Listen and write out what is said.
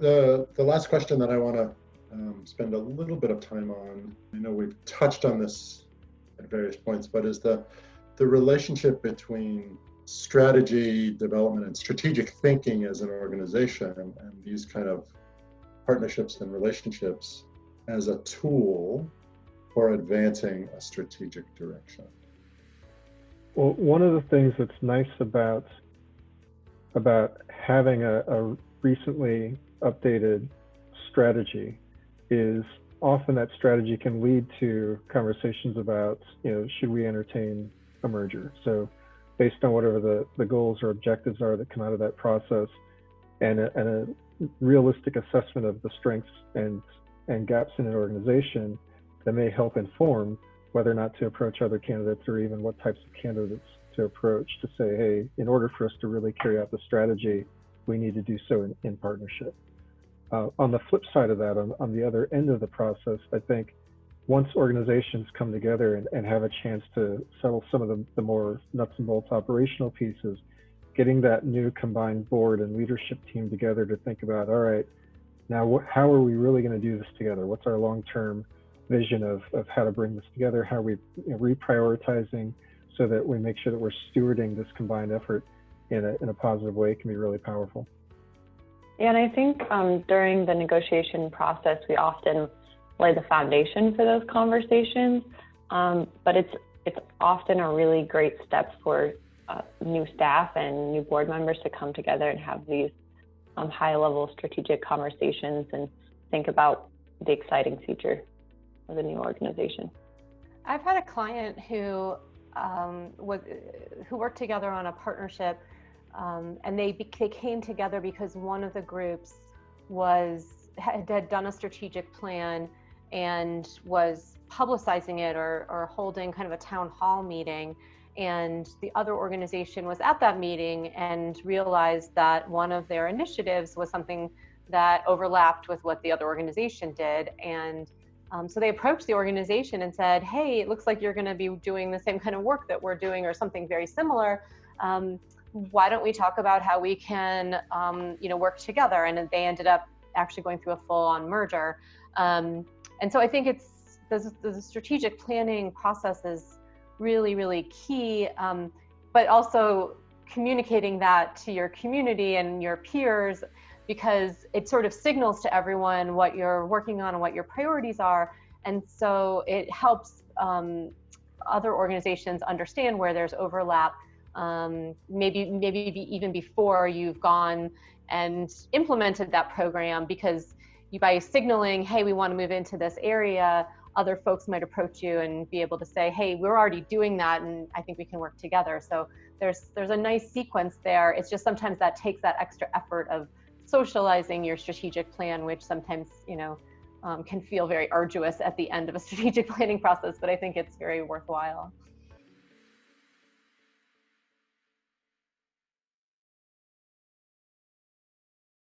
the last question that I want to spend a little bit of time on, I know we've touched on this at various points, but is the relationship between strategy development and strategic thinking as an organization, and these kind of partnerships and relationships as a tool for advancing a strategic direction. Well, one of the things that's nice about having a recently updated strategy is often that strategy can lead to conversations about, should we entertain a merger? So based on whatever the goals or objectives are that come out of that process, and a realistic assessment of the strengths and gaps in an organization, that may help inform whether or not to approach other candidates, or even what types of candidates to approach, to say, hey, in order for us to really carry out the strategy, we need to do so in partnership. On the flip side of that, on the other end of the process, I think once organizations come together and have a chance to settle some of the more nuts and bolts operational pieces, getting that new combined board and leadership team together to think about, all right, now how are we really going to do this together? What's our long-term vision of how to bring this together? How are we reprioritizing so that we make sure that we're stewarding this combined effort in a positive way can be really powerful. Yeah, and I think during the negotiation process, we often lay the foundation for those conversations, but it's often a really great step for new staff and new board members to come together and have these high-level strategic conversations and think about the exciting future of the new organization. I've had a client who worked together on a partnership, and they came together because one of the groups had done a strategic plan and was publicizing it or holding kind of a town hall meeting, and the other organization was at that meeting and realized that one of their initiatives was something that overlapped with what the other organization did. And so they approached the organization and said, hey, it looks like you're going to be doing the same kind of work that we're doing or something very similar. Why don't we talk about how we can work together? And they ended up actually going through a full-on merger. And so I think the strategic planning process is really, really key, but also communicating that to your community and your peers, because it sort of signals to everyone what you're working on and what your priorities are. And so it helps other organizations understand where there's overlap, maybe even before you've gone and implemented that program, because by signaling, hey, we want to move into this area, other folks might approach you and be able to say, hey, we're already doing that and I think we can work together. So there's a nice sequence there. It's just sometimes that takes that extra effort of socializing your strategic plan, which sometimes, can feel very arduous at the end of a strategic planning process, but I think it's very worthwhile.